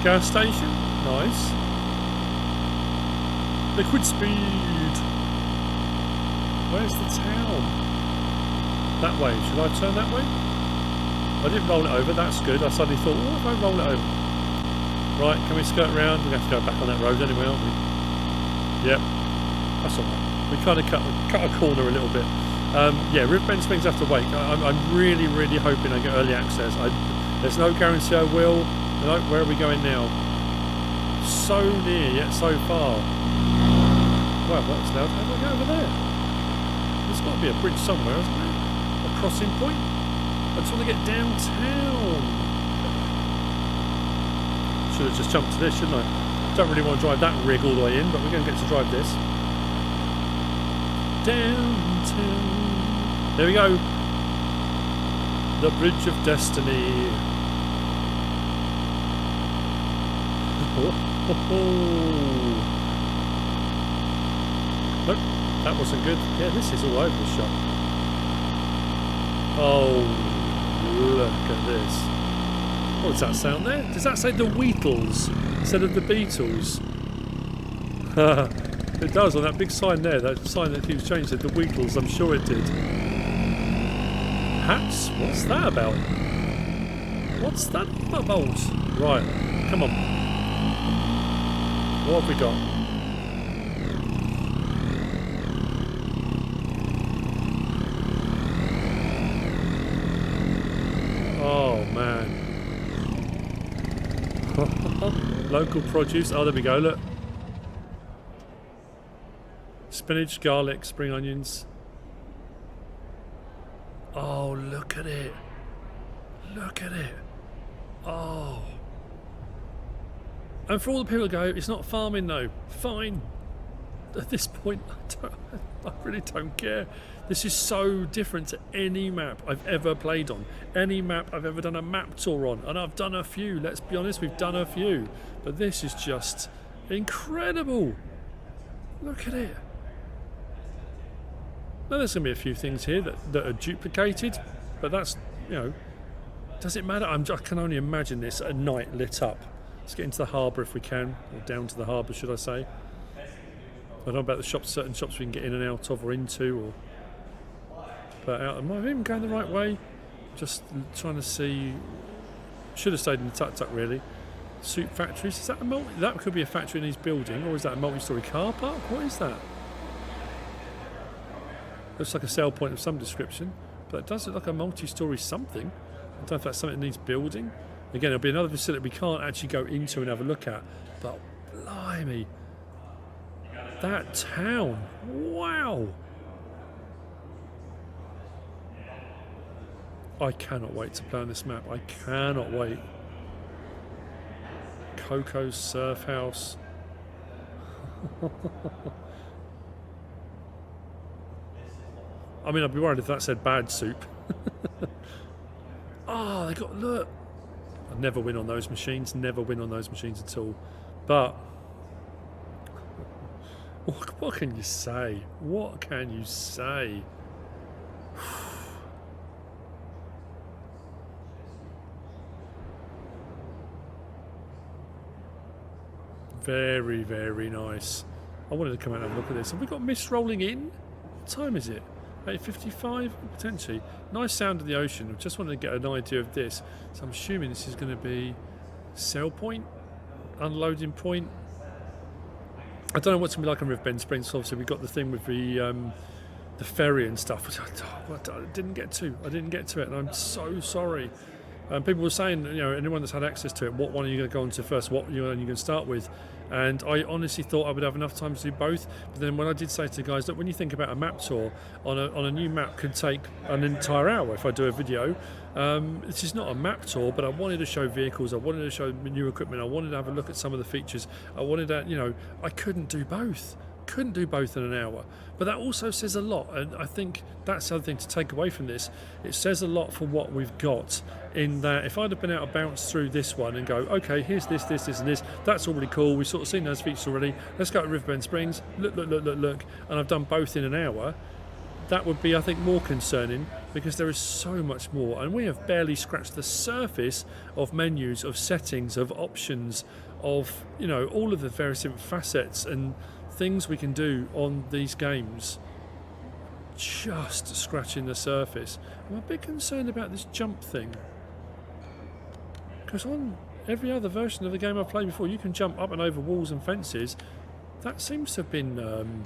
Gas station. Nice. Liquid speed. Where's the town? That way. Should I turn that way? I didn't roll it over. That's good. I suddenly thought, what if I roll it over? Right, can we skirt around? We're going to have to go back on that road anyway, aren't we? Yep. That's all right. We kind of cut a corner a little bit. Yeah, Riverbend Springs have to wait. I'm really, really hoping I get early access. There's no guarantee I will. No, where are we going now? So near, yet so far. Well, that's loud. How do I go over there? There's got to be a bridge somewhere, isn't there? A crossing point? I just want to get downtown. Should have just jumped to this, shouldn't I? Don't really want to drive that rig all the way in, but we're going to get to drive this. Downtown. There we go. The Bridge of Destiny. Nope, that wasn't good. Yeah, this is all over the shop. Oh, look at this. What does that sound there? Does that say the Weetles instead of the Beatles? It does on that big sign there. That sign that keeps changing said the Weetles. I'm sure it did. Hats? What's that about? What's that about? Right, come on. What have we got? Oh man. Local produce. Oh, there we go, look. Spinach, garlic, spring onions. Oh, look at it. Look at it. Oh. And for all the people who go, it's not farming though. Fine. At this point, I really don't care. This is so different to any map I've ever played on. Any map I've ever done a map tour on. And I've done a few, let's be honest, we've done a few. But this is just incredible. Look at it. Now there's going to be a few things here that are duplicated. But that's, you know, does it matter? I can only imagine this at night lit up. Let's get into the harbour if we can. Or down to the harbour, should I say. I don't know about the shops, certain shops we can get in and out of or into, or but out. Am I even going the right way? Just trying to see. Should have stayed in the tuk-tuk really. Soup factories. Is that a multi? That could be a factory in his building, or is that a multi-storey car park? What is that? Looks like a sale point of some description, but it does look like a multi-storey something. I don't know if that's something that needs building. Again, it'll be another facility we can't actually go into and have a look at. But blimey. That town, wow! I cannot wait to play on this map. I cannot wait. Coco's Surf House. I mean, I'd be worried if that said bad soup. Oh, they got, look. I never win on those machines. Never win on those machines at all. But what can you say? What can you say? Very, very nice. I wanted to come out and have a look at this. Have we got mist rolling in? What time is it? 8:55 potentially. Nice sound of the ocean. I just wanted to get an idea of this. So I'm assuming this is going to be sail point, unloading point. I don't know what's going to be like on Riverbend Springs. So obviously we got the thing with the ferry and stuff, which I didn't get to. I didn't get to it, and I'm so sorry. People were saying, you know, anyone that's had access to it, what one are you going to go on to first? What you going to start with? And I honestly thought I would have enough time to do both. But then when I did say to the guys, look, when you think about a map tour on a new map, could take an entire hour if I do a video. This is not a map tour, but I wanted to show vehicles. I wanted to show new equipment. I wanted to have a look at some of the features. I wanted to, you know, I couldn't do both. Couldn't do both in an hour. But that also says a lot, and I think that's the other thing to take away from this. It says a lot for what we've got, in that if I'd have been able to bounce through this one and go, okay, here's this, this, this and this, that's all really cool, we've sort of seen those features already, let's go to Riverbend Springs, look, and I've done both in an hour, that would be, I think, more concerning, because there is so much more, and we have barely scratched the surface of menus, of settings, of options, of, you know, all of the various different facets and things we can do on these games, just scratching the surface. I'm a bit concerned about this jump thing, because on every other version of the game I've played before, you can jump up and over walls and fences. That seems to have been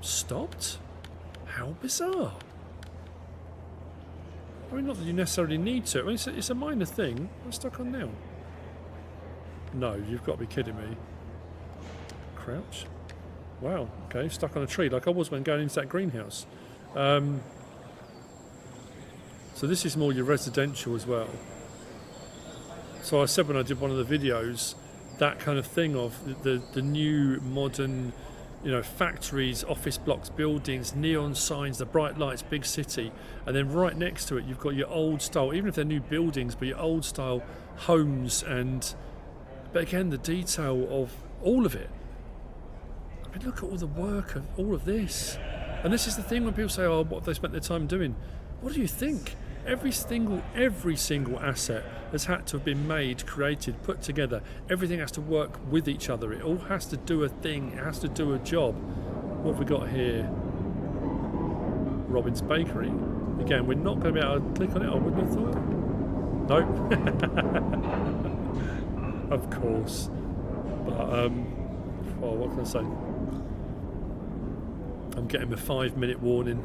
stopped. How bizarre. I mean, not that you necessarily need to. I mean, it's a minor thing. I'm stuck on now. No, you've got to be kidding me. Crouch. Wow, okay, stuck on a tree like I was when going into that greenhouse. So this is more your residential as well. So I said when I did one of the videos, that kind of thing of the new modern, you know, factories, office blocks, buildings, neon signs, the bright lights, big city, and then right next to it you've got your old style, even if they're new buildings, but your old style homes, but again the detail of all of it. I mean, look at all the work of all of this. And this is the thing when people say, oh, what have they spent their time doing? What do you think? Every single asset has had to have been made, created, put together. Everything has to work with each other. It all has to do a thing. It has to do a job. What have we got here? Robin's Bakery. Again, we're not going to be able to click on it, I wouldn't have thought. Nope. Of course. But, well, what can I say? I'm getting a 5-minute warning.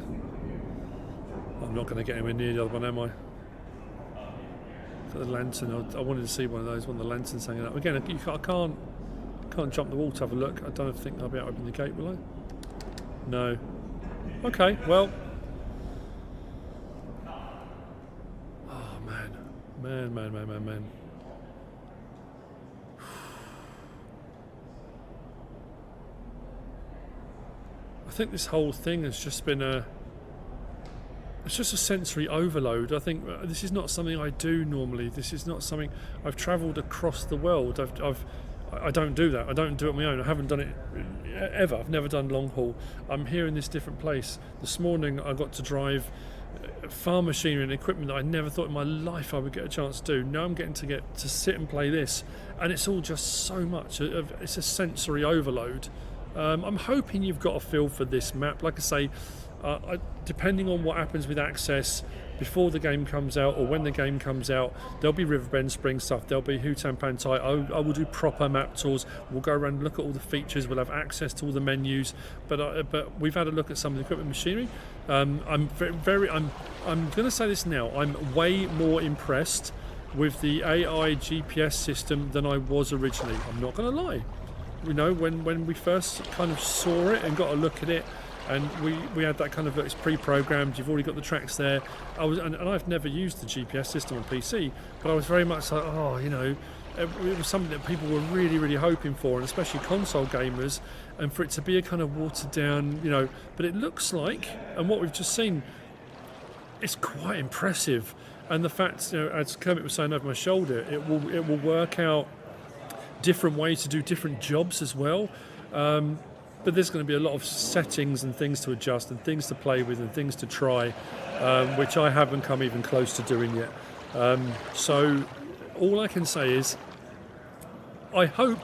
I'm not going to get anywhere near the other one, am I? The lantern. I wanted to see one of those. One of the lanterns hanging up. Again, I can't jump the wall to have a look. I don't think I'll be able to open the gate, will I? No. Okay. Well. Oh man. I think this whole thing has just been it's just a sensory overload. I think this is not something I do normally. This is not something I've travelled across the world. I don't do that. I don't do it on my own. I haven't done it ever. I've never done long haul. I'm here in this different place. This morning I got to drive farm machinery and equipment that I never thought in my life I would get a chance to do. Now I'm getting to sit and play this, and it's all just so much. It's a sensory overload. I'm hoping you've got a feel for this map. Like I say, depending on what happens with access before the game comes out or when the game comes out, there'll be Riverbend Spring stuff, there'll be Hutan Pantai. I will do proper map tours. We'll go around and look at all the features. We'll have access to all the menus. But we've had a look at some of the equipment machinery. I'm going to say this now. I'm way more impressed with the AI GPS system than I was originally. I'm not going to lie. You know, when we first kind of saw it and got a look at it, and we had that kind of, it's pre-programmed, you've already got the tracks there. And I've never used the GPS system on PC, but I was very much like, oh, you know, it was something that people were really, really hoping for, and especially console gamers, and for it to be a kind of watered down, you know, but it looks like, and what we've just seen, it's quite impressive. And the fact, you know, as Kermit was saying over my shoulder, it will work out different ways to do different jobs as well. But there's going to be a lot of settings and things to adjust and things to play with and things to try, which I haven't come even close to doing yet. So all I can say is I hope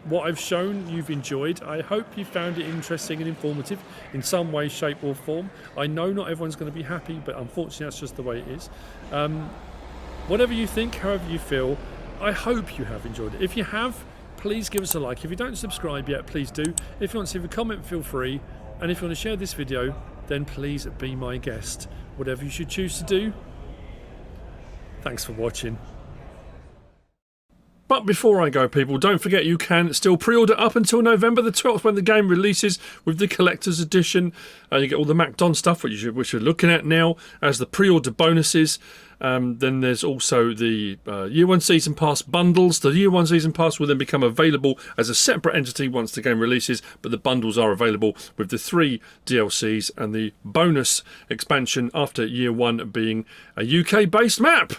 what I've shown you've enjoyed. I hope you found it interesting and informative in some way, shape or form. I know not everyone's going to be happy, but unfortunately that's just the way it is. Whatever you think, however you feel, I hope you have enjoyed it. If you have, please give us a like. If you don't subscribe yet, please do. If you want to leave a comment, feel free. And if you want to share this video, then please be my guest. Whatever you should choose to do. Thanks for watching. But before I go, people, don't forget you can still pre-order up until November the 12th when the game releases with the collector's edition. You get all the MacDon stuff, which you're looking at now as the pre-order bonuses. Then there's also the Year 1 Season Pass bundles. The Year 1 Season Pass will then become available as a separate entity once the game releases, but the bundles are available with the 3 DLCs and the bonus expansion after Year 1 being a UK-based map.